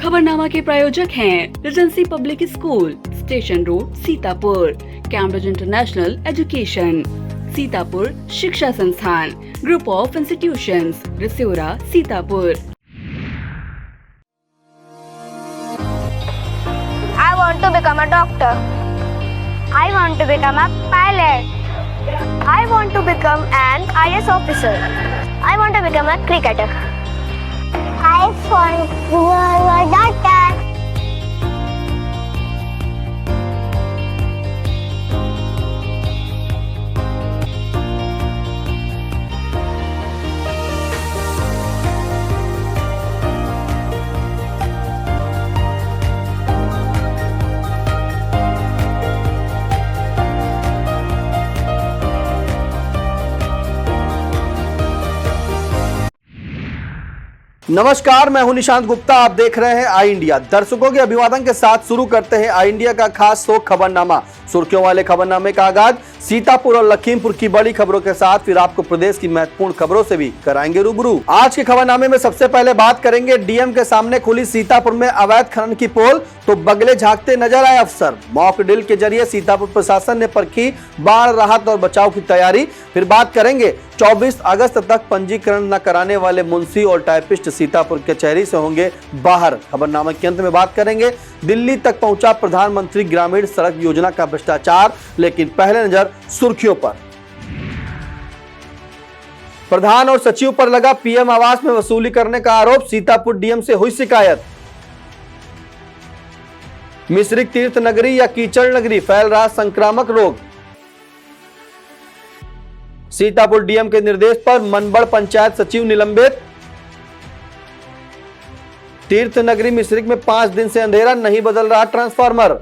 खबरनामा के प्रायोजक हैं regency public school, station road, Sitapur, Cambridge international education, Sitapur शिक्षा संस्थान, ग्रुप ऑफ इंस्टीट्यूशंस, रिस्योरा, Sitapur. I want to become a doctor. I want to become a pilot. I want to become an IS officer. I want to become a cricketer. I want to become a doctor. नमस्कार, मैं हूं निशांत गुप्ता। आप देख रहे हैं आई India. दर्शकों के अभिवादन के साथ शुरू करते हैं आई इंडिया का खास शो खबरनामा। सुर्खियों वाले खबरनामे का आगाज सीतापुर और लखीमपुर की बड़ी खबरों के साथ, फिर आपको प्रदेश की महत्वपूर्ण खबरों से भी कराएंगे रूबरू। आज के खबरनामे में सबसे पहले बात करेंगे डीएम के सामने खुली सीतापुर में अवैध खनन की पोल, तो बगले झांकते नजर आए अफसर। मॉक ड्रिल के जरिए सीतापुर प्रशासन ने परखी बाढ़ राहत और बचाव की तैयारी। फिर बात करेंगे 24 अगस्त तक पंजीकरण न कराने वाले मुंशी और टाइपिस्ट सीतापुर कचहरी से होंगे बाहर। खबरनामे के अंत में बात करेंगे दिल्ली तक पहुंचा प्रधानमंत्री ग्रामीण सड़क योजना का भ्रष्टाचार, लेकिन पहले नजर सुर्खियों पर। प्रधान और सचिव पर लगा पीएम आवास में वसूली करने का आरोप, सीतापुर डीएम से हुई शिकायत। मिश्रिक तीर्थ नगरी या कीचड़ नगरी, फैल रहा संक्रामक रोग। सीतापुर डीएम के निर्देश पर मनबड़ पंचायत सचिव निलंबित। तीर्थ नगरी मिश्रिक में 5 दिन से अंधेरा, नहीं बदल रहा ट्रांसफार्मर।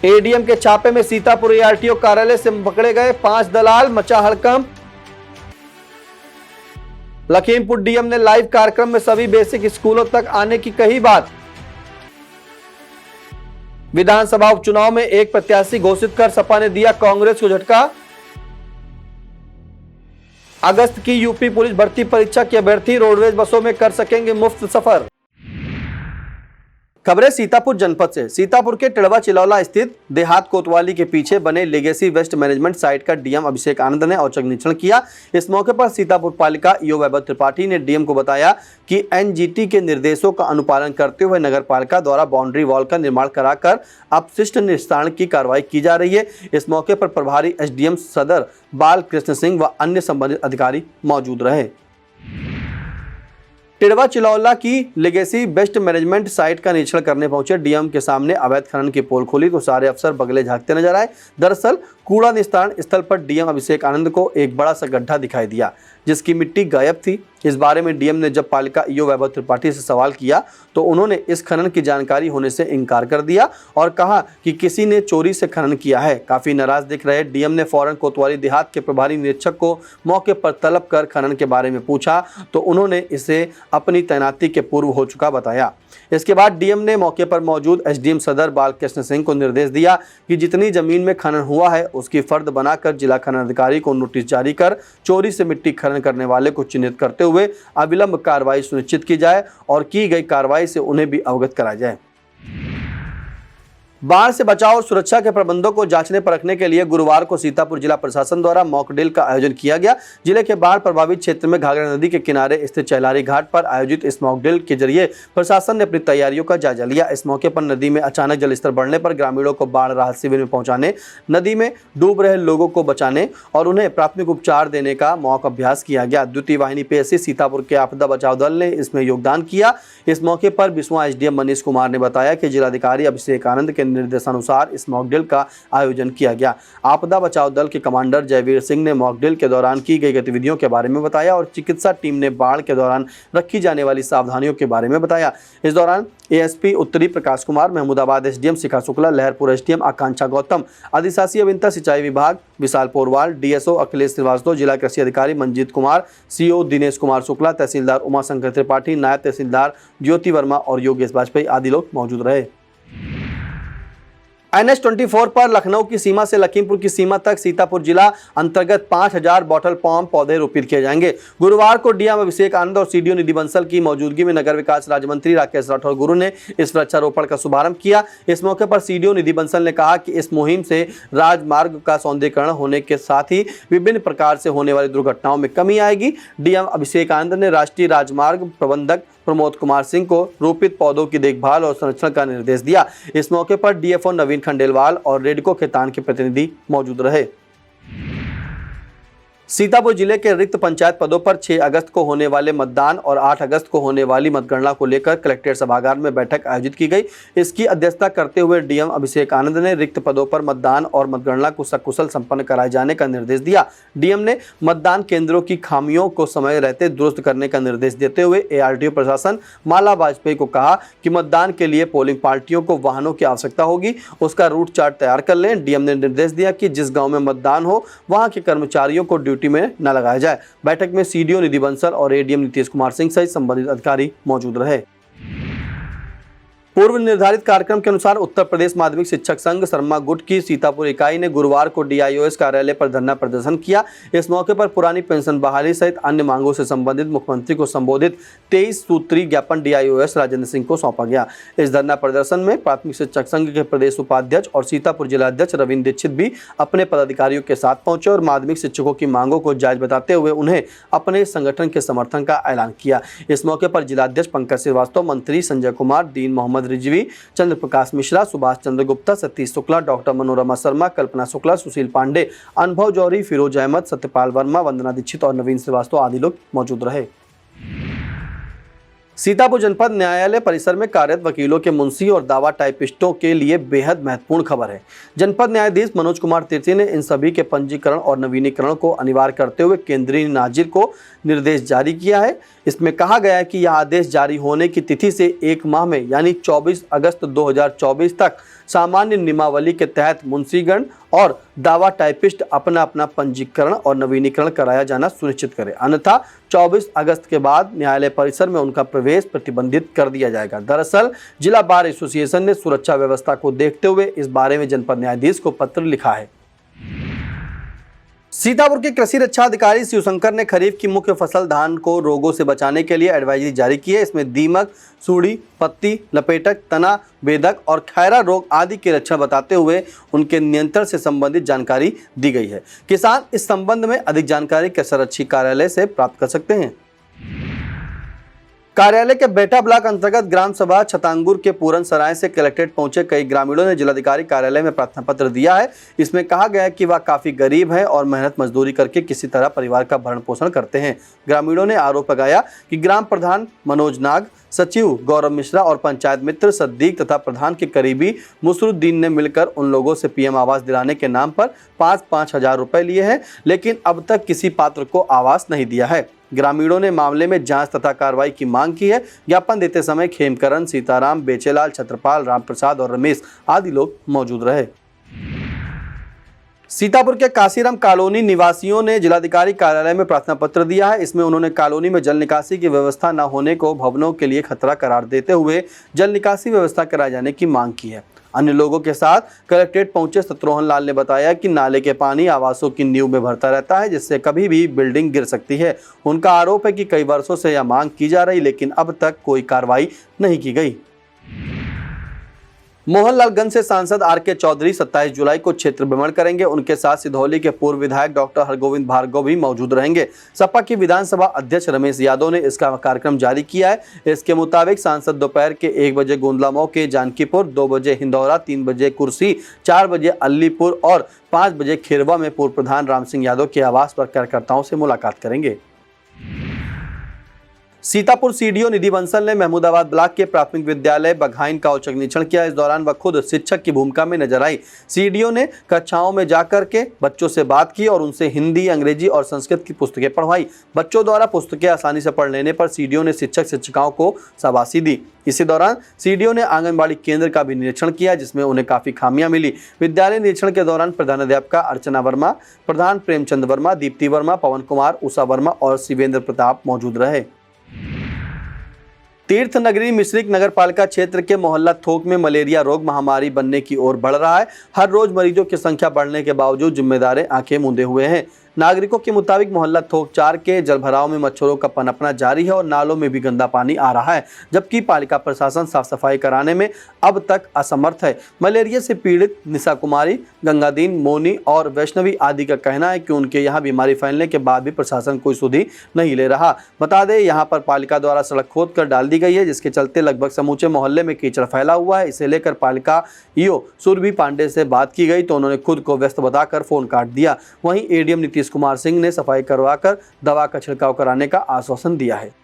एडीएम के छापे में सीतापुर एआरटीओ कार्यालय से पकड़े गए 5 दलाल, मचा हड़कंप। लखीमपुर डीएम ने लाइव कार्यक्रम में सभी बेसिक स्कूलों तक आने की कही बात। विधानसभा उपचुनाव में एक प्रत्याशी घोषित कर सपा ने दिया कांग्रेस को झटका। अगस्त की यूपी पुलिस भर्ती परीक्षा के अभ्यर्थी रोडवेज बसों में कर सकेंगे मुफ्त सफर। खबरें सीतापुर जनपद से। सीतापुर के टिड़वा चिलौला स्थित देहात कोतवाली के पीछे बने लेगेसी वेस्ट मैनेजमेंट साइट का डीएम अभिषेक आनंद ने औचक निरीक्षण किया। इस मौके पर सीतापुर पालिका ईओ वैभव त्रिपाठी ने डीएम को बताया कि एनजीटी के निर्देशों का अनुपालन करते हुए नगर पालिका द्वारा बाउंड्री वॉल का निर्माण कराकर अपशिष्ट निस्तारण की कार्रवाई की जा रही है। इस मौके पर प्रभारी एसडीएम सदर बाल कृष्ण सिंह व अन्य संबंधित अधिकारी मौजूद रहे। टिड़वा चिलौला की लेगेसी वेस्ट मैनेजमेंट साइट का निरीक्षण करने पहुंचे डीएम के सामने अवैध खनन की पोल खोली तो सारे अफसर बगले झांकते नजर आए। दरअसल कूड़ा निस्तारण स्थल पर डीएम अभिषेक आनंद को एक बड़ा सा गड्ढा दिखाई दिया जिसकी मिट्टी गायब थी। इस बारे में डीएम ने जब पालिका ईओ वैभव त्रिपाठी से सवाल किया तो उन्होंने इस खनन की जानकारी होने से इनकार कर दिया और कहा कि किसी ने चोरी से खनन किया है। काफी नाराज दिख रहे डीएम ने फौरन कोतवाली देहात के प्रभारी निरीक्षक को मौके पर तलब कर खनन के बारे में पूछा तो उन्होंने इसे अपनी तैनाती के पूर्व हो चुका बताया। इसके बाद डीएम ने मौके पर मौजूद एसडीएम सदर बालकृष्ण सिंह को निर्देश दिया कि जितनी जमीन में खनन हुआ है उसकी फर्द बनाकर जिला खनन अधिकारी को नोटिस जारी कर चोरी से मिट्टी खनन करने वाले को चिन्हित करते हुए अविलंब कार्रवाई सुनिश्चित की जाए और की गई कार्रवाई से उन्हें भी अवगत कराया जाए। बाढ़ से बचाव और सुरक्षा के प्रबंधों को जांचने परखने के लिए गुरुवार को सीतापुर जिला प्रशासन द्वारा मॉक ड्रिल का आयोजन किया गया। जिले के बाढ़ प्रभावित क्षेत्र में घाघरा नदी के किनारे स्थित चैलारी घाट पर आयोजित इस मॉक ड्रिल के जरिए प्रशासन ने अपनी तैयारियों का जायजा लिया। इस मौके पर नदी में अचानक जलस्तर बढ़ने पर ग्रामीणों को बाढ़ राहत शिविर में पहुंचाने, नदी में डूब रहे लोगों को बचाने और उन्हें प्राथमिक उपचार देने का मॉक अभ्यास किया गया। द्वितीय वाहिनी पीएससी सीतापुर के आपदा बचाव दल ने इसमें योगदान किया। इस मौके पर बिस्वा एसडीएम मनीष कुमार ने बताया कि जिलाधिकारी अभिषेक आनंद के निर्देशानुसार इस मॉक ड्रिल का आयोजन किया गया। आपदा बचाव दल के कमांडर जयवीर सिंह ने मॉक ड्रिल के दौरान की गई गतिविधियों के बारे में बताया और चिकित्सा टीम ने बाढ़ के दौरान रखी जाने वाली सावधानियों के बारे में बताया। इस दौरान एएसपी उत्तरी प्रकाश कुमार, महमूदाबाद एसडीएम शिखा शुक्ला, लहरपुर एसडीएम आकांक्षा गौतम, अधिशासी अविंता सिंचाई विभाग विशाल पोरवाल, डीएसओ अखिलेश श्रीवास्तव, जिला कृषि अधिकारी मंजीत कुमार, सीओ दिनेश कुमार शुक्ला, तहसीलदार उमाशंकर त्रिपाठी, नायब तहसीलदार ज्योति वर्मा और योगेश वाजपेयी आदि लोग मौजूद रहे। NH-24 पर लखनऊ की सीमा से लखीमपुर की सीमा तक सीतापुर जिला अंतर्गत 5000 बॉटल पॉम पौधे रोपित किए जाएंगे। गुरुवार को डीएम अभिषेक आनंद और सीडीओ निधि बंसल की मौजूदगी में नगर विकास राज्य मंत्री राकेश राठौर गुरु ने इस वृक्षारोपण का शुभारंभ किया। इस मौके पर सीडीओ निधि बंसल ने कहा कि इस मुहिम से राजमार्ग का सौंदर्यीकरण होने के साथ ही विभिन्न प्रकार से होने वाली दुर्घटनाओं में कमी आएगी। डीएम अभिषेक आनंद ने राष्ट्रीय राजमार्ग प्रबंधक प्रमोद कुमार सिंह को रोपित पौधों की देखभाल और संरक्षण का निर्देश दिया। इस मौके पर डीएफओ नवीन खंडेलवाल और रेडको खेतान के प्रतिनिधि मौजूद रहे। सीतापुर जिले के रिक्त पंचायत पदों पर 6 अगस्त को होने वाले मतदान और 8 अगस्त को होने वाली मतगणना को लेकर कलेक्ट्रेट सभागार में बैठक आयोजित की गई। इसकी अध्यक्षता करते हुए डीएम अभिषेक आनंद ने रिक्त पदों पर मतदान और मतगणना को सकुशल संपन्न कराए जाने का निर्देश दिया। डीएम ने मतदान केंद्रों की खामियों को समय रहते दुरुस्त करने का निर्देश देते हुए एआरटीओ प्रशासन माला वाजपेयी को कहा कि मतदान के लिए पोलिंग पार्टियों को वाहनों की आवश्यकता होगी, उसका रूट चार्ट तैयार कर लें। डीएम ने निर्देश दिया कि जिस गाँव में मतदान हो वहाँ के कर्मचारियों को ड्यूटी में न लगाया जाए। बैठक में सीडीओ निधि बंसल और एडीएम नीतीश कुमार सिंह सहित संबंधित अधिकारी मौजूद रहे। पूर्व निर्धारित कार्यक्रम के अनुसार उत्तर प्रदेश माध्यमिक शिक्षक संघ शर्मा गुट की सीतापुर इकाई ने गुरुवार को डीआईओएस कार्यालय पर धरना प्रदर्शन किया। इस मौके पर पुरानी पेंशन बहाली सहित अन्य मांगों से संबंधित मुख्यमंत्री को संबोधित 23 सूत्री ज्ञापन डीआईओएस राजेंद्र सिंह को सौंपा गया। इस धरना प्रदर्शन में प्राथमिक शिक्षक संघ के प्रदेश उपाध्यक्ष और सीतापुर जिलाध्यक्ष रविंद्र दीक्षित भी अपने पदाधिकारियों के साथ पहुंचे और माध्यमिक शिक्षकों की मांगों को जायज बताते हुए उन्हें अपने संगठन के समर्थन का ऐलान किया। इस मौके पर जिलाध्यक्ष पंकज श्रीवास्तव, मंत्री संजय कुमार, दीन मोहम्मद रिजवी, चंद्र प्रकाश मिश्रा, सुभाष चंद्र गुप्ता, सतीश शुक्ला, डॉक्टर मनोरमा शर्मा, कल्पना शुक्ला, सुशील पांडे, अनुभव जौहरी, फिरोज अहमद, सत्यपाल वर्मा, वंदना दीक्षित और नवीन श्रीवास्तव आदि लोग मौजूद रहे। सीतापुर जनपद न्यायालय परिसर में कार्यरत वकीलों के मुंशी और दावा टाइपिस्टों के लिए बेहद महत्वपूर्ण खबर है। जनपद न्यायाधीश मनोज कुमार तिर्की ने इन सभी के पंजीकरण और नवीनीकरण को अनिवार्य करते हुए केंद्रीय नाजिर को निर्देश जारी किया है। इसमें कहा गया है कि यह आदेश जारी होने की तिथि से 1 माह में यानी 24 अगस्त 2024 तक सामान्य नियमावली के तहत मुंशीगण और दावा टाइपिस्ट अपना अपना पंजीकरण और नवीनीकरण कराया जाना सुनिश्चित करें, अन्यथा 24 अगस्त के बाद न्यायालय परिसर में उनका प्रवेश प्रतिबंधित कर दिया जाएगा। दरअसल जिला बार एसोसिएशन ने सुरक्षा व्यवस्था को देखते हुए इस बारे में जनपद न्यायाधीश को पत्र लिखा है। सीतापुर के कृषि रक्षा अधिकारी शिवशंकर ने खरीफ की मुख्य फसल धान को रोगों से बचाने के लिए एडवाइजरी जारी की है। इसमें दीमक, सूड़ी, पत्ती, लपेटक, तना बेधक और खैरा रोग आदि के लक्षण बताते हुए उनके नियंत्रण से संबंधित जानकारी दी गई है। किसान इस संबंध में अधिक जानकारी कृषि कार्यालय से प्राप्त कर सकते हैं। कार्यालय के बेटा ब्लॉक अंतर्गत ग्राम सभा छतांगुर के पूरन सराय से कलेक्ट्रेट पहुंचे कई ग्रामीणों ने जिलाधिकारी कार्यालय में प्रार्थना पत्र दिया है। इसमें कहा गया है कि वह काफी गरीब है और मेहनत मजदूरी करके किसी तरह परिवार का भरण पोषण करते हैं। ग्रामीणों ने आरोप लगाया कि ग्राम प्रधान मनोज नाग, सचिव गौरव मिश्रा और पंचायत मित्र सद्दीक तथा प्रधान के करीबी मुसरुद्दीन ने मिलकर उन लोगों से पीएम आवास दिलाने के नाम पर 5-5 हजार रुपए लिए हैं, लेकिन अब तक किसी पात्र को आवास नहीं दिया है। ग्रामीणों ने मामले में जांच तथा कार्रवाई की मांग की है। ज्ञापन देते समय खेमकरण, सीताराम, बेचेलाल, छत्रपाल, रामप्रसाद और रमेश आदि लोग मौजूद रहे। सीतापुर के काशीराम कॉलोनी निवासियों ने जिलाधिकारी कार्यालय में प्रार्थना पत्र दिया है। इसमें उन्होंने कॉलोनी में जल निकासी की व्यवस्था न होने को भवनों के लिए खतरा करार देते हुए जल निकासी व्यवस्था कराए जाने की मांग की है। अन्य लोगों के साथ कलेक्ट्रेट पहुंचे शत्रुघ्न लाल ने बताया कि नाले के पानी आवासों की नींव में भरता रहता है, जिससे कभी भी बिल्डिंग गिर सकती है। उनका आरोप है कि कई वर्षों से यह मांग की जा रही, लेकिन अब तक कोई कार्रवाई नहीं की गई। मोहनलालगंज से सांसद आर.के. चौधरी 27 जुलाई को क्षेत्र भ्रमण करेंगे। उनके साथ सिधौली के पूर्व विधायक डॉक्टर हरगोविंद भार्गव भी मौजूद रहेंगे। सपा की विधानसभा अध्यक्ष रमेश यादव ने इसका कार्यक्रम जारी किया है। इसके मुताबिक सांसद दोपहर के 1 बजे गोंदला के जानकीपुर, 2 बजे हिंदौरा, 3 बजे कुर्सी, 4 बजे अलीपुर और 5 बजे खिरवा में पूर्व प्रधान राम सिंह यादव के आवास पर कार्यकर्ताओं से मुलाकात करेंगे। सीतापुर सीडीओ निधि बंसल ने महमूदाबाद ब्लॉक के प्राथमिक विद्यालय बघाइन का औचक निरीक्षण किया। इस दौरान वह खुद शिक्षक की भूमिका में नजर आई। सीडीओ ने कक्षाओं में जाकर के बच्चों से बात की और उनसे हिंदी, अंग्रेजी और संस्कृत की पुस्तकें पढ़वाई। बच्चों द्वारा पुस्तकें आसानी से पढ़ लेने पर सीडीओ ने शिक्षिकाओं को शाबाशी दी। इसी दौरान सीडीओ ने आंगनबाड़ी केंद्र का भी निरीक्षण किया, जिसमें उन्हें काफी खामियां मिली। विद्यालय निरीक्षण के दौरान प्रधानाध्यापिका अर्चना वर्मा, प्रधान प्रेमचंद वर्मा, दीप्ति वर्मा, पवन कुमार, उषा वर्मा और शिवेंद्र प्रताप मौजूद रहे। तीर्थ नगरी मिश्रिक नगर पालिका क्षेत्र के मोहल्ला थोक में मलेरिया रोग महामारी बनने की ओर बढ़ रहा है। हर रोज मरीजों की संख्या बढ़ने के बावजूद जिम्मेदार आंखें मूंदे हुए हैं। नागरिकों के मुताबिक मोहल्ला थोक 4 के जलभराव में मच्छरों का पनपना जारी है और नालों में भी गंदा पानी आ रहा है, जबकि पालिका प्रशासन साफ सफाई कराने में अब तक असमर्थ है। मलेरिया से पीड़ित निशा कुमारी, गंगादीन, मोनी और वैष्णवी आदि का कहना है कि उनके यहाँ बीमारी फैलने के बाद भी प्रशासन कोई सुधि नहीं ले रहा। बता दें, यहाँ पर पालिका द्वारा सड़क खोद कर डाल दी गई है, जिसके चलते लगभग समूचे मोहल्ले में कीचड़ फैला हुआ है। इसे लेकर पालिका ईओ सुरभि पांडे से बात की गई तो उन्होंने खुद को व्यस्त बताकर फोन काट दिया। वहीं एडीएम नीतीश कुमार सिंह ने सफाई करवाकर दवा का छिड़काव कराने का आश्वासन दिया है।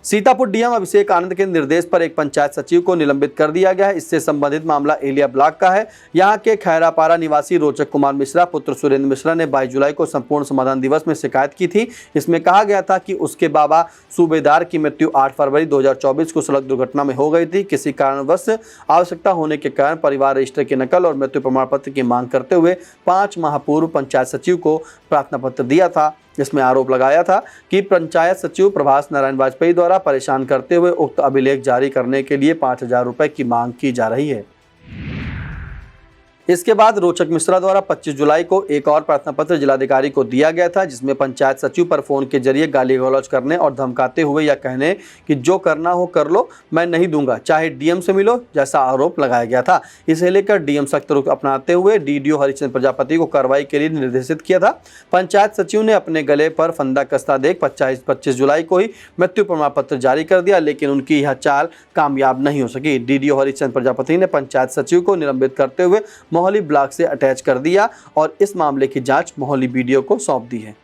सीतापुर डीएम अभिषेक आनंद के निर्देश पर एक पंचायत सचिव को निलंबित कर दिया गया है। इससे संबंधित मामला एलिया ब्लॉक का है। यहां के खैरापारा निवासी रोचक कुमार मिश्रा पुत्र सुरेंद्र मिश्रा ने 22 जुलाई को संपूर्ण समाधान दिवस में शिकायत की थी। इसमें कहा गया था कि उसके बाबा सूबेदार की मृत्यु 8 फरवरी 2024 को सड़क दुर्घटना में हो गई थी। किसी कारणवश आवश्यकता होने के कारण परिवार रजिस्टर की नकल और मृत्यु प्रमाण पत्र की मांग करते हुए 5 माह पूर्व पंचायत सचिव को प्रार्थना पत्र दिया था। इसमें आरोप लगाया था कि पंचायत सचिव प्रभास नारायण वाजपेयी द्वारा परेशान करते हुए उक्त अभिलेख जारी करने के लिए 5,000 रुपए की मांग की जा रही है। इसके बाद रोचक मिश्रा द्वारा 25 जुलाई को एक और प्रार्थना पत्र जिलाधिकारी को दिया गया था, जिसमें पंचायत सचिव पर फोन के जरिए गाली गलौज करने और धमकाते हुए यह कहने कि जो करना हो कर लो, मैं नहीं दूंगा, चाहे डीएम से मिलो, जैसा आरोप लगाया गया था। इसे लेकर डीएम सख्त रुख अपनाते हुए डीडीओ हरिचंद्र प्रजापति को कार्रवाई के लिए निर्देशित किया था। पंचायत सचिव ने अपने गले पर फंदा कसता देख 25 जुलाई को ही मृत्यु प्रमाण पत्र जारी कर दिया, लेकिन उनकी यह चाल कामयाब नहीं हो सकी। डीडीओ हरिचंद्र प्रजापति ने पंचायत सचिव को निलंबित करते हुए मोहाली ब्लॉक से अटैच कर दिया और इस मामले की जांच मोहाली बीडीओ को सौंप दी है।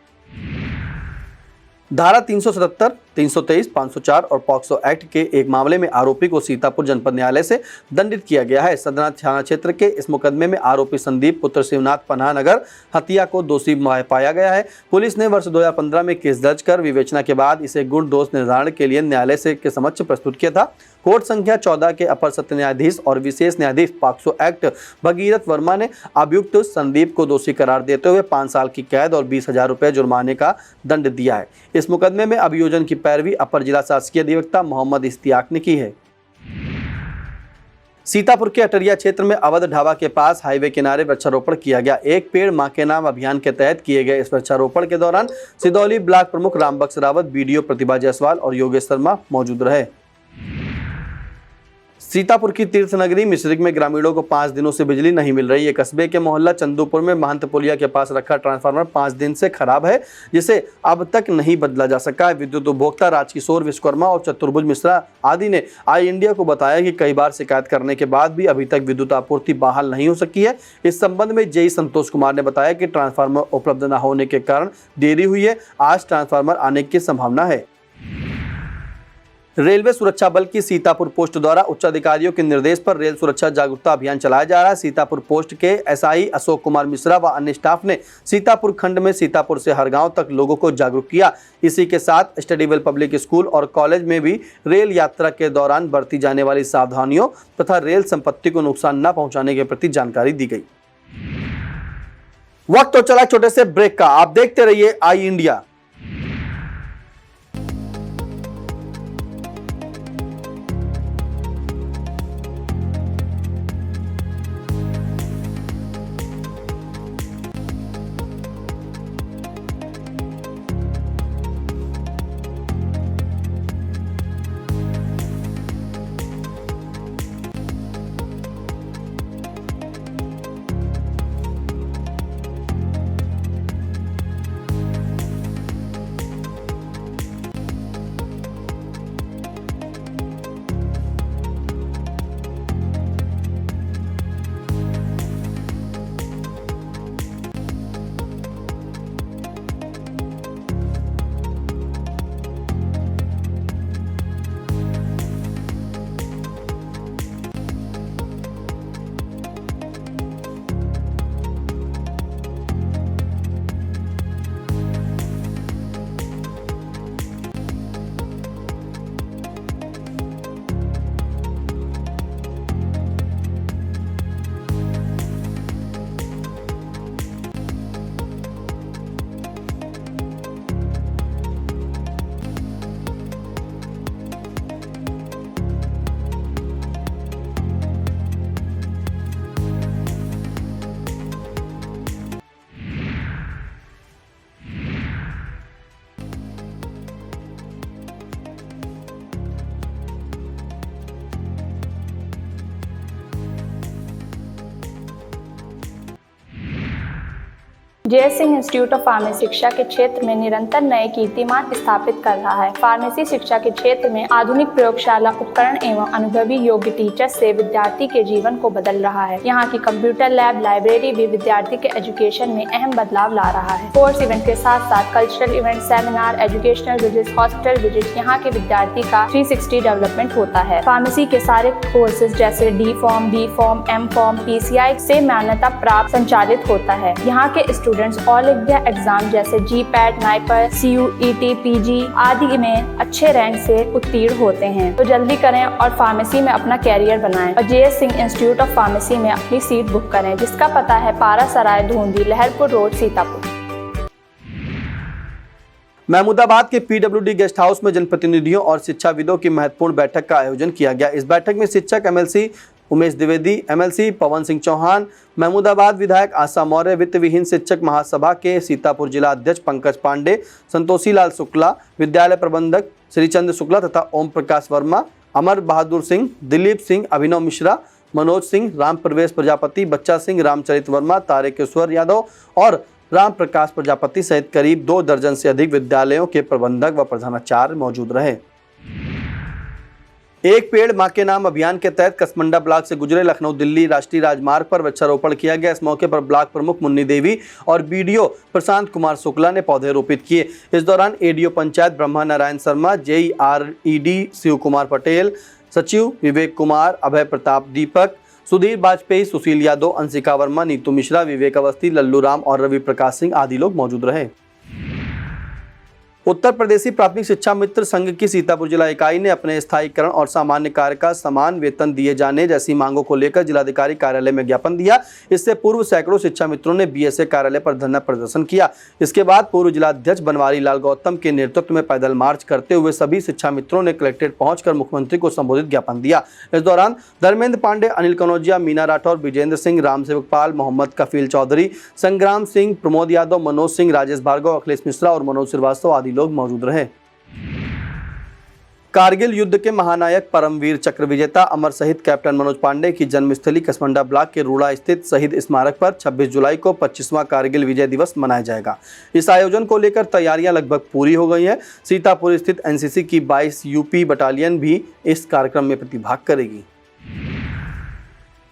धारा 377, 323, 504 और पॉक्सो एक्ट के एक मामले में आरोपी को सीतापुर जनपद न्यायालय से दंडित किया गया है। सदना थाना क्षेत्र के इस मुकदमे में आरोपी संदीप पुत्र शिवनाथ पन्हा नगर हत्या को दोषी पाया गया है। पुलिस ने वर्ष 2015 में केस दर्ज कर विवेचना के बाद इसे गुण दोष निर्धारण के लिए न्यायालय से के समक्ष प्रस्तुत किया था। कोर्ट संख्या 14 के अपर सत्र न्यायाधीश और विशेष न्यायाधीश पॉक्सो एक्ट भगीरथ वर्मा ने अभियुक्त संदीप को दोषी करार देते हुए 5 साल की कैद और 20,000 रुपए जुर्माने का दंड दिया है। इस मुकदमे में अभियोजन की पैरवी अपर जिला शासकीय अधिवक्ता मोहम्मद इश्तियाक ने की है। सीतापुर के अटरिया क्षेत्र में अवध ढाबा के पास हाईवे किनारे वृक्षारोपण किया गया। एक पेड़ मां के नाम अभियान के तहत किए गए इस वृक्षारोपण के दौरान सिदौली ब्लॉक प्रमुख रामबख्श रावत, बीडीओ प्रतिभा जायसवाल और योगेश शर्मा मौजूद रहे। सीतापुर की तीर्थ नगरी मिश्रिक में ग्रामीणों को 5 दिनों से बिजली नहीं मिल रही है। कस्बे के मोहल्ला चंदूपुर में महंत पुलिया के पास रखा ट्रांसफार्मर 5 दिन से खराब है, जिसे अब तक नहीं बदला जा सका है। विद्युत उपभोक्ता राजकिशोर विश्वकर्मा और चतुर्भुज मिश्रा आदि ने आई इंडिया को बताया कि कई बार शिकायत करने के बाद भी अभी तक विद्युत आपूर्ति बहाल नहीं हो सकी है। इस संबंध में जेई संतोष कुमार ने बताया कि ट्रांसफार्मर उपलब्ध न होने के कारण देरी हुई है। आज ट्रांसफार्मर आने की संभावना है। रेलवे सुरक्षा बल की सीतापुर पोस्ट द्वारा उच्च अधिकारियों के निर्देश पर रेल सुरक्षा जागरूकता अभियान चलाया जा रहा है। सीतापुर पोस्ट के एसआई अशोक कुमार मिश्रा व अन्य स्टाफ ने सीतापुर खंड में सीतापुर से हर गांव तक लोगों को जागरूक किया। इसी के साथ स्टडीवेल पब्लिक स्कूल और कॉलेज में भी रेल यात्रा के दौरान बरती जाने वाली सावधानियों तथा रेल संपत्ति को नुकसान न पहुंचाने के प्रति जानकारी दी गई। वक्त तो चला छोटे से ब्रेक का, आप देखते रहिए I India. J Singh institute of pharmacy शिक्षा के क्षेत्र में निरंतर नए कीर्तिमान स्थापित कर रहा है। फार्मेसी शिक्षा के क्षेत्र में आधुनिक प्रयोगशाला उपकरण एवं अनुभवी योग्य टीचर से विद्यार्थी के जीवन को बदल रहा है। यहाँ की कंप्यूटर लैब लाइब्रेरी भी विद्यार्थी के एजुकेशन में अहम बदलाव ला रहा है। कोर्स इवेंट के साथ साथ cultural event, seminar, educational visit, hospital visit, यहाँ के विद्यार्थी का 360 डेवलपमेंट होता है। फार्मेसी के सारे कोर्सेज जैसे D pharm, B pharm, M pharm, PCI से मान्यता प्राप्त संचालित होता है। यहाँ के स्टूडेंट्स ऑल इंडिया एग्जाम जैसे GPAT, NIPER, CUET, PG आदि में अच्छे रैंक से उत्तीर्ण होते हैं। तो जल्दी करें और फार्मेसी में अपना कैरियर बनाएं और JS Singh institute of pharmacy में अपनी सीट बुक करें, जिसका पता है पारासराय, धूंधी, लहरपुर रोड, सीतापुर। महमूदाबाद के PWD गेस्ट हाउस में जनप्रतिनिधियों और शिक्षाविदों की महत्वपूर्ण बैठक का आयोजन किया गया। इस बैठक में शिक्षक MLC उमेश द्विवेदी, MLC पवन सिंह चौहान, महमूदाबाद विधायक आशा मौर्य, वित्त विहीन शिक्षक महासभा के सीतापुर जिला अध्यक्ष पंकज पांडे, संतोषी लाल शुक्ला, विद्यालय प्रबंधक श्रीचंद्र शुक्ला तथा ओम प्रकाश वर्मा, अमर बहादुर सिंह, दिलीप सिंह, अभिनव मिश्रा, मनोज सिंह, राम प्रवेश प्रजापति, बच्चा सिंह, रामचरित वर्मा, तारकेश्वर यादव और राम प्रकाश प्रजापति सहित करीब 2 दर्जन से अधिक विद्यालयों के प्रबंधक व प्रधानाचार्य मौजूद रहे। एक पेड़ मां के नाम अभियान के तहत कसमंडा ब्लॉक से गुजरे लखनऊ दिल्ली राष्ट्रीय राजमार्ग पर वृक्षारोपण किया गया। इस मौके पर ब्लॉक प्रमुख मुन्नी देवी और BDO प्रशांत कुमार शुक्ला ने पौधे रोपित किए। इस दौरान ADO पंचायत ब्रह्मा नारायण शर्मा, JERED शिव कुमार पटेल, सचिव विवेक कुमार, अभय प्रताप दीपक, सुधीर वाजपेयी, सुशील यादव, अंशिका वर्मा, नीतू मिश्रा, विवेक अवस्थी, लल्लू राम और रवि प्रकाश सिंह आदि लोग मौजूद रहे। उत्तर प्रदेशी प्राथमिक शिक्षा मित्र संघ की सीतापुर जिला इकाई ने अपने स्थायीकरण और सामान्य कार्य का समान वेतन दिए जाने जैसी मांगों को लेकर जिलाधिकारी कार्यालय में ज्ञापन दिया। इससे पूर्व सैकड़ों शिक्षा मित्रों ने BSA कार्यालय पर धरना प्रदर्शन किया। इसके बाद पूर्व जिलाध्यक्ष बनवारी लाल गौतम के नेतृत्व में पैदल मार्च करते हुए सभी शिक्षा मित्रों ने कलेक्ट्रेट पहुंचकर मुख्यमंत्री को संबोधित ज्ञापन दिया। इस दौरान धर्मेंद्र पांडे, अनिल कनौजिया, मीना राठौर, विजेंद्र सिंह, रामसेवक पाल, मोहम्मद कफील चौधरी, संग्राम सिंह, प्रमोद यादव, मनोज सिंह, राजेश भार्गव, अखिलेश मिश्रा और मनोज श्रीवास्तव आदि लोग मौजूद रहे। कारगिल युद्ध के महानायक परमवीर चक्र विजेता अमर शहीद कैप्टन मनोज पांडे की जन्मस्थली कसमंडा ब्लॉक के रूड़ा स्थित शहीद स्मारक पर 26 जुलाई को 25वां कारगिल विजय दिवस मनाया जाएगा। इस आयोजन को लेकर तैयारियां लगभग पूरी हो गई हैं। सीतापुर स्थित NCC की 22 UP बटालियन भी इस कार्यक्रम में प्रतिभाग करेगी।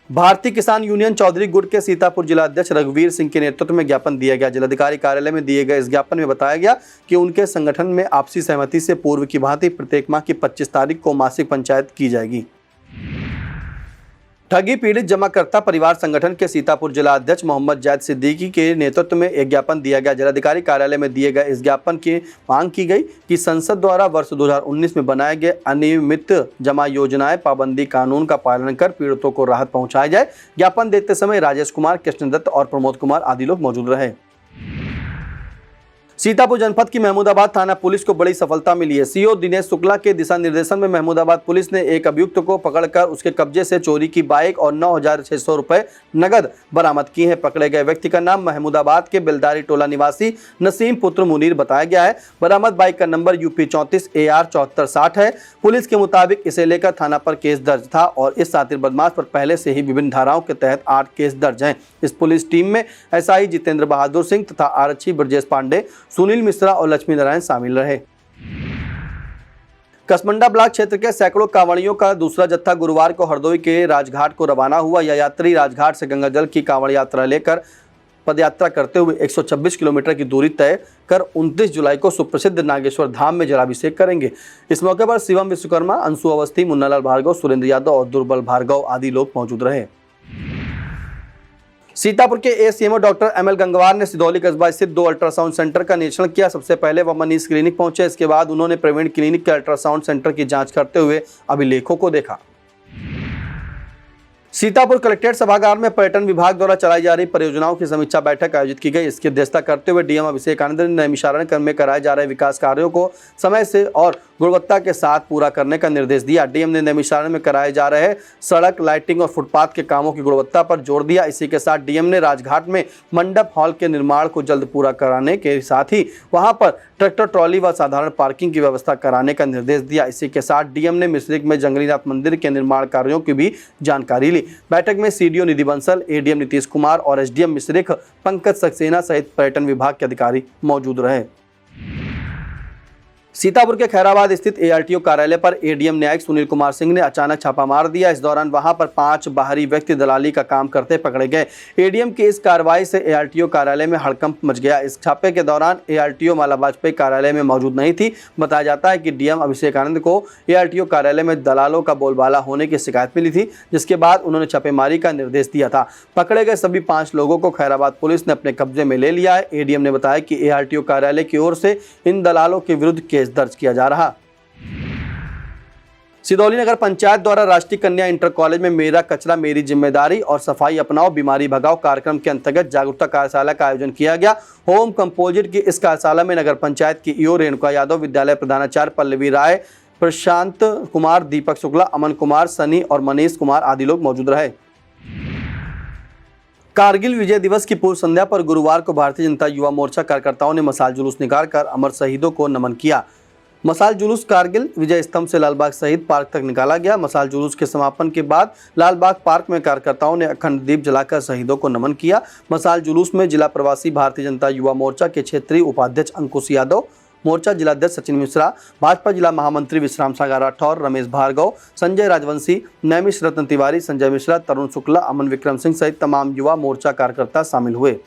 भारतीय किसान यूनियन चौधरी गुट के सीतापुर जिला अध्यक्ष रघुवीर सिंह के नेतृत्व में ज्ञापन दिया गया। जिलाधिकारी कार्यालय में दिए गए इस ज्ञापन में बताया गया कि उनके संगठन में आपसी सहमति से पूर्व की भांति प्रत्येक माह की 25 तारीख को मासिक पंचायत की जाएगी। ठगी पीड़ित जमाकर्ता परिवार संगठन के सीतापुर जिला अध्यक्ष मोहम्मद जैद सिद्दीकी के नेतृत्व में एक ज्ञापन दिया गया। जिलाधिकारी कार्यालय में दिए गए इस ज्ञापन की मांग की गई कि संसद द्वारा वर्ष 2019 में बनाए गए अनियमित जमा योजनाएं पाबंदी कानून का पालन कर पीड़ितों को राहत पहुंचाई जाए। ज्ञापन देते समय राजेश कुमार, कृष्णदत्त और प्रमोद कुमार आदि लोग मौजूद रहे। सीतापुर जनपद की महमूदाबाद थाना पुलिस को बड़ी सफलता मिली है। CO दिनेश शुक्ला के दिशा निर्देशन में महमूदाबाद पुलिस ने एक अभियुक्त को पकड़कर उसके कब्जे से चोरी की बाइक और 9,600 रुपए नगद बरामद किए हैं। पकड़े गए व्यक्ति का नाम महमूदाबाद के बेलदारी टोला निवासी नसीम पुत्र मुनीर बताया गया है। बरामद बाइक का नंबर UP 34 AR 7460 है। पुलिस के मुताबिक इसे लेकर थाना पर केस दर्ज था और इस शातिर बदमाश पर पहले से ही विभिन्न धाराओं के तहत 8 केस दर्ज हैं। इस पुलिस टीम में SI जितेंद्र बहादुर सिंह तथा आरक्षी ब्रजेश पांडे, सुनील मिश्रा और लक्ष्मी नारायण शामिल रहे। कसमंडा ब्लॉक क्षेत्र के सैकड़ों कांवड़ियों का दूसरा जत्था गुरुवार को हरदोई के राजघाट को रवाना हुआ। यह यात्री राजघाट से गंगाजल की कांवड़ यात्रा लेकर पदयात्रा करते हुए 126 किलोमीटर की दूरी तय कर 29 जुलाई को सुप्रसिद्ध नागेश्वर धाम में जलाभिषेक करेंगे। इस मौके पर शिवम विश्वकर्मा, अंशु अवस्थी, मुन्नालाल भार्गव, सुरेंद्र यादव और दुर्बल भार्गव आदि लोग मौजूद रहे। सीतापुर के ACMO डॉक्टर ML गंगवार ने सिधौली कस्बा स्थित 2 अल्ट्रासाउंड सेंटर का निरीक्षण किया। सबसे पहले वह मनीष क्लिनिक पहुंचे। इसके बाद उन्होंने प्रवीण क्लिनिक के अल्ट्रासाउंड सेंटर की जांच करते हुए अभिलेखों को देखा। सीतापुर कलेक्ट्रेट सभागार में पर्यटन विभाग द्वारा चलाई जा रही परियोजनाओं की समीक्षा बैठक आयोजित की गई। इसकी अध्यक्षता करते हुए DM अभिषेक आनंद ने नैमिषारण्य में कराए जा रहे विकास कार्यों को समय से और गुणवत्ता के साथ पूरा करने का निर्देश दिया। DM ने नैमिषारण्य में कराए जा रहे सड़क, लाइटिंग और फुटपाथ के कामों की गुणवत्ता पर जोर दिया। इसी के साथ DM ने राजघाट में मंडप हॉल के निर्माण को जल्द पूरा कराने के साथ ही वहां पर ट्रैक्टर ट्रॉली व साधारण पार्किंग की व्यवस्था कराने का निर्देश दिया। इसी के साथ DM ने मिश्रिक में जंगलीनाथ मंदिर के निर्माण कार्यों की भी जानकारी ली। हुई। बैठक में सीडीओ निधि बंसल, एडीएम नीतीश कुमार और एसडीएम मिश्रिख पंकज सक्सेना सहित पर्यटन विभाग के अधिकारी मौजूद रहे। सीतापुर के खैराबाद स्थित एआरटीओ कार्यालय पर एडीएम न्यायिक सुनील कुमार सिंह ने अचानक छापा मार दिया। इस दौरान वहां पर 5 बाहरी व्यक्ति दलाली का काम करते पकड़े गए। एडीएम की इस कार्रवाई से एआरटीओ कार्यालय में हड़कंप मच गया। इस छापे के दौरान एआरटीओ माला वाजपेयी कार्यालय में मौजूद नहीं थी। बताया जाता है कि डीएम अभिषेक आनंद को एआरटीओ कार्यालय में दलालों का बोलबाला होने की शिकायत मिली थी, जिसके बाद उन्होंने छापेमारी का निर्देश दिया था। पकड़े गए सभी 5 लोगों को खैराबाद पुलिस ने अपने कब्जे में ले लिया है। एडीएम ने बताया कि एआरटीओ कार्यालय की ओर से इन दलालों के विरुद्ध केस दर्ज किया जा रहा। सिदौली नगर पंचायत द्वारा राष्ट्रीय कन्या इंटर कॉलेज में मेरा कचरा मेरी जिम्मेदारी और सफाई अपनाओ बीमारी भगाओ कार्यक्रम के अंतर्गत जागरूकता कार्यशाला का आयोजन किया गया। होम कंपोजिट की इस कार्यशाला में नगर पंचायत की ईओ रेणुका यादव, विद्यालय प्रधानाचार्य पल्लवी राय, प्रशांत कुमार, दीपक शुक्ला, अमन कुमार, सनी और मनीष कुमार आदि लोग मौजूद रहे। कारगिल विजय दिवस की पूर्व संध्या पर गुरुवार को भारतीय जनता युवा मोर्चा कार्यकर्ताओं ने मशाल जुलूस निकालकर अमर शहीदों को नमन किया। मशाल जुलूस कारगिल विजय स्तंभ से लालबाग शहीद पार्क तक निकाला गया। मशाल जुलूस के समापन के बाद लालबाग पार्क में कार्यकर्ताओं ने अखंड दीप जलाकर शहीदों को नमन किया। मशाल जुलूस में जिला प्रवासी भारतीय जनता युवा मोर्चा के क्षेत्रीय उपाध्यक्ष अंकुश यादव, मोर्चा जिलाध्यक्ष सचिन मिश्रा, भाजपा जिला महामंत्री विश्राम सागर राठौर, रमेश भार्गव, संजय राजवंशी, नैमिष रत्न तिवारी, संजय मिश्रा, तरुण शुक्ला, अमन विक्रम सिंह सहित तमाम युवा मोर्चा कार्यकर्ता शामिल हुए।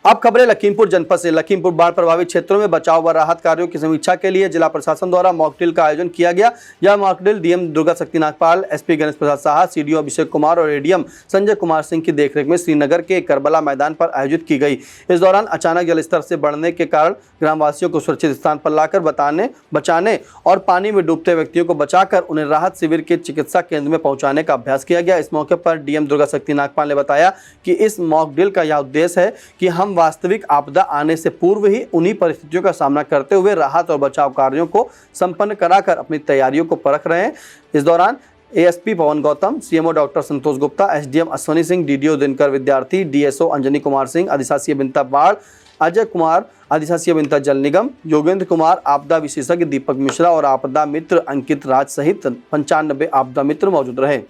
अब खबरें लखीमपुर जनपद से। लखीमपुर बाढ़ प्रभावित क्षेत्रों में बचाव व राहत कार्यों की समीक्षा के लिए जिला प्रशासन द्वारा मॉक ड्रिल का आयोजन किया गया। यह मॉक ड्रिल डीएम दुर्गा शक्ति नागपाल, एसपी गणेश प्रसाद साहा, सीडीओ अभिषेक कुमार और एडीएम संजय कुमार सिंह की देखरेख में श्रीनगर के करबला मैदान पर आयोजित की गई। इस दौरान अचानक जलस्तर से बढ़ने के कारण ग्रामवासियों को सुरक्षित स्थान पर लाकर बचाने और पानी में डूबते व्यक्तियों को बचाकर उन्हें राहत शिविर के चिकित्सा केंद्र में पहुंचाने का अभ्यास किया गया। इस मौके पर डीएम दुर्गा शक्ति नागपाल ने बताया कि इस मॉक ड्रिल का यह उद्देश्य है कि हम वास्तविक आपदा आने से पूर्व ही उन्हीं परिस्थितियों का सामना करते हुए राहत और बचाव कार्यों को संपन्न कराकर अपनी तैयारियों को परख रहे हैं। इस दौरान एएसपी पवन गौतम, सीएमओ डॉक्टर संतोष गुप्ता, एसडीएम अश्वनी सिंह, डीडीओ दिनकर विद्यार्थी, डीएसओ अंजनी कुमार सिंह, अधिशासी अभियंता बाढ़ अजय कुमार, अधिशासी अभियंता जल निगम योगेंद्र कुमार, आपदा विशेषज्ञ दीपक मिश्रा और आपदा मित्र अंकित राज सहित 95 आपदा मित्र मौजूद रहे।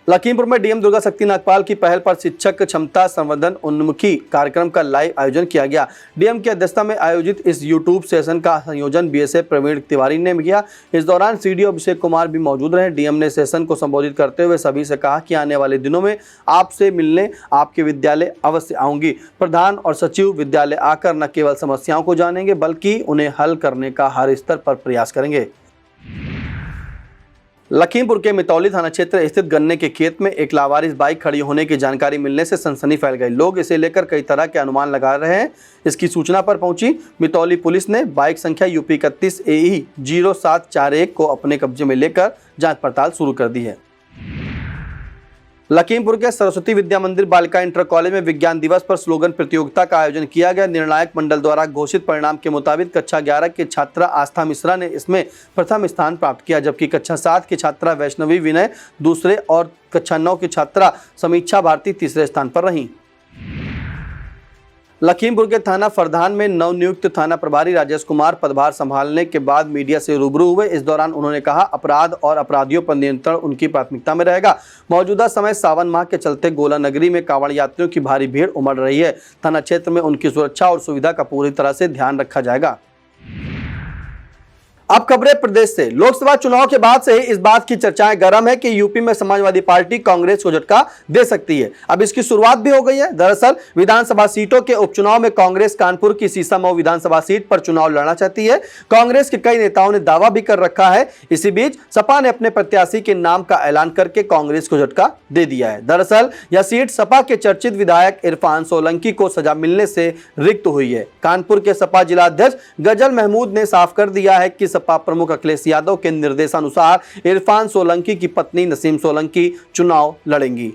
लखीमपुर में डीएम दुर्गा शक्ति नागपाल की पहल पर शिक्षक क्षमता संवर्धन उन्मुखी कार्यक्रम का लाइव आयोजन किया गया। डीएम की अध्यक्षता में आयोजित इस यूट्यूब सेशन का संयोजन बीएसएफ प्रवीण तिवारी ने किया। इस दौरान सीडीओ अभिषेक कुमार भी मौजूद रहे। डीएम ने सेशन को संबोधित करते हुए सभी से कहा कि आने वाले दिनों में आपसे मिलने आपके विद्यालय अवश्य आऊंगी। प्रधान और सचिव विद्यालय आकर न केवल समस्याओं को जानेंगे बल्कि उन्हें हल करने का हर स्तर पर प्रयास करेंगे। लखीमपुर के मितौली थाना क्षेत्र स्थित गन्ने के खेत में एक लावारिस बाइक खड़ी होने की जानकारी मिलने से सनसनी फैल गई। लोग इसे लेकर कई तरह के अनुमान लगा रहे हैं। इसकी सूचना पर पहुंची मितौली पुलिस ने बाइक संख्या यूपी 31 AE 0741 को अपने कब्जे में लेकर जांच पड़ताल शुरू कर दी है। लखीमपुर के सरस्वती विद्या मंदिर बालिका इंटर कॉलेज में विज्ञान दिवस पर स्लोगन प्रतियोगिता का आयोजन किया गया। निर्णायक मंडल द्वारा घोषित परिणाम के मुताबिक कक्षा 11 की छात्रा आस्था मिश्रा ने इसमें प्रथम स्थान प्राप्त किया, जबकि कक्षा 7 की छात्रा वैष्णवी विनय दूसरे और कक्षा 9 की छात्रा समीक्षा भारती तीसरे स्थान पर रहीं। लखीमपुर के थाना फरदान में नवनियुक्त थाना प्रभारी राजेश कुमार पदभार संभालने के बाद मीडिया से रूबरू हुए। इस दौरान उन्होंने कहा अपराध और अपराधियों पर नियंत्रण उनकी प्राथमिकता में रहेगा। मौजूदा समय सावन माह के चलते गोला नगरी में कांवड़ यात्रियों की भारी भीड़ उमड़ रही है। थाना क्षेत्र में उनकी सुरक्षा और सुविधा का पूरी तरह से ध्यान रखा जाएगा। अब खबरें प्रदेश से। लोकसभा चुनाव के बाद से ही इस बात की चर्चाएं गर्म है कि यूपी में समाजवादी पार्टी कांग्रेस को झटका दे सकती है। अब इसकी शुरुआत भी हो गई है। दरअसल विधानसभा सीटों के उपचुनाव में कांग्रेस कानपुर की सीसामऊ विधानसभा सीट पर चुनाव लड़ना चाहती है। कांग्रेस के कई नेताओं ने दावा भी कर रखा है। इसी बीच सपा ने अपने प्रत्याशी के नाम का ऐलान करके कांग्रेस को झटका दे दिया है। दरअसल यह सीट सपा के चर्चित विधायक इरफान सोलंकी को सजा मिलने से रिक्त हुई है। कानपुर के सपा जिलाध्यक्ष गजल महमूद ने साफ कर दिया है कि सपा प्रमुख अखिलेश यादव के निर्देशानुसार इरफान सोलंकी की पत्नी नसीम सोलंकी चुनाव लड़ेंगी।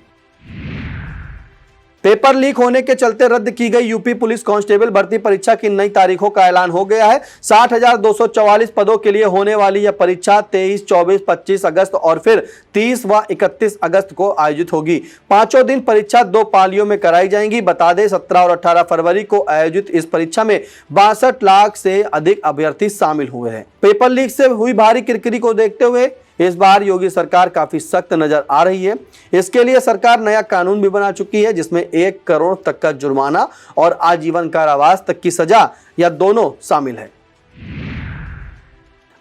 पेपर लीक होने के चलते रद्द की गई यूपी पुलिस कांस्टेबल भर्ती परीक्षा की नई तारीखों का ऐलान हो गया है। 60,244 पदों के लिए होने वाली यह परीक्षा 23, 24, 25 अगस्त और फिर 30 व 31 अगस्त को आयोजित होगी। पांचों दिन परीक्षा 2 पालियों में कराई जाएंगी। बता दें 17 और 18 फरवरी को आयोजित इस परीक्षा में 62 लाख से अधिक अभ्यर्थी शामिल हुए हैं। पेपर लीक से हुई भारी किरकिरी को देखते हुए इस बार योगी सरकार काफी सख्त नजर आ रही है। इसके लिए सरकार नया कानून भी बना चुकी है, जिसमें 1 करोड़ तक का जुर्माना और आजीवन कारावास तक की सजा या दोनों शामिल है।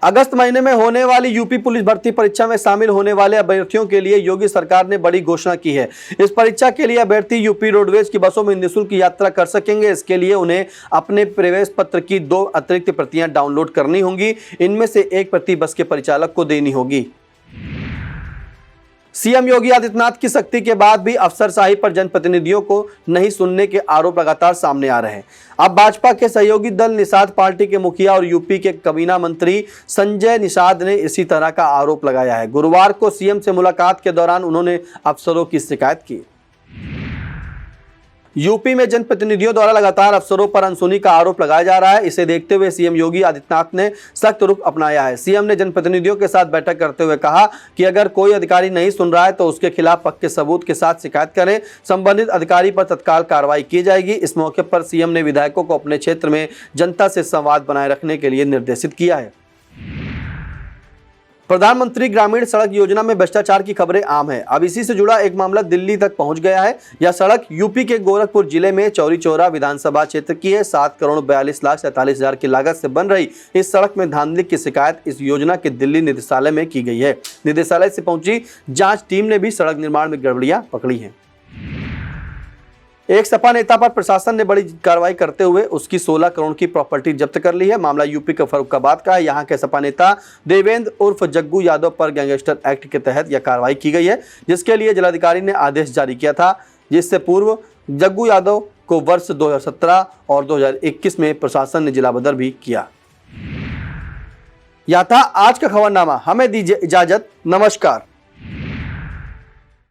अगस्त महीने में होने वाली यूपी पुलिस भर्ती परीक्षा में शामिल होने वाले अभ्यर्थियों के लिए योगी सरकार ने बड़ी घोषणा की है। इस परीक्षा के लिए अभ्यर्थी यूपी रोडवेज की बसों में निःशुल्क यात्रा कर सकेंगे। इसके लिए उन्हें अपने प्रवेश पत्र की 2 अतिरिक्त प्रतियां डाउनलोड करनी होंगी। इनमें से 1 प्रति बस के परिचालक को देनी होगी। सीएम योगी आदित्यनाथ की सख्ती के बाद भी अफसरशाही पर जनप्रतिनिधियों को नहीं सुनने के आरोप लगातार सामने आ रहे हैं। अब भाजपा के सहयोगी दल निषाद पार्टी के मुखिया और यूपी के काबीना मंत्री संजय निषाद ने इसी तरह का आरोप लगाया है। गुरुवार को सीएम से मुलाकात के दौरान उन्होंने अफसरों की शिकायत की। यूपी में जनप्रतिनिधियों द्वारा लगातार अफसरों पर अनसुनी का आरोप लगाया जा रहा है। इसे देखते हुए सीएम योगी आदित्यनाथ ने सख्त रुख अपनाया है। सीएम ने जनप्रतिनिधियों के साथ बैठक करते हुए कहा कि अगर कोई अधिकारी नहीं सुन रहा है तो उसके खिलाफ पक्के सबूत के साथ शिकायत करें। संबंधित अधिकारी पर तत्काल कार्रवाई की जाएगी। इस मौके पर सीएम ने विधायकों को अपने क्षेत्र में जनता से संवाद बनाए रखने के लिए निर्देशित किया है। प्रधानमंत्री ग्रामीण सड़क योजना में भ्रष्टाचार की खबरें आम है। अब इसी से जुड़ा एक मामला दिल्ली तक पहुंच गया है। यह सड़क यूपी के गोरखपुर जिले में चौरी चौरा विधानसभा क्षेत्र की है। 7,42,47,000 की लागत से बन रही इस सड़क में धांधली की शिकायत इस योजना के दिल्ली निदेशालय में की गई है। निदेशालय से पहुंची जांच टीम ने भी सड़क निर्माण में गड़बड़ियां पकड़ी हैं। एक सपा नेता पर प्रशासन ने बड़ी कार्रवाई करते हुए उसकी 16 करोड़ की प्रॉपर्टी जब्त कर ली है। मामला यूपी के फर्रुखाबाद का है। यहाँ के सपा नेता देवेंद्र उर्फ जग्गू यादव पर गैंगस्टर एक्ट के तहत यह कार्रवाई की गई है, जिसके लिए जिलाधिकारी ने आदेश जारी किया था। जिससे पूर्व जग्गू यादव को वर्ष 2017 और 2021 में प्रशासन ने जिला बदर भी किया। यह था आज का खबरनामा। हमें दीजिए इजाजत। नमस्कार।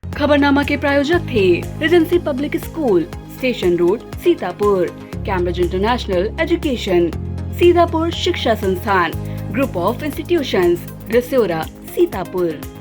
खबरनामा के प्रायोजक थे Regency public school, station road, Sitapur, Cambridge international education, Sitapur शिक्षा संस्थान, group of institutions, Rasora, Sitapur.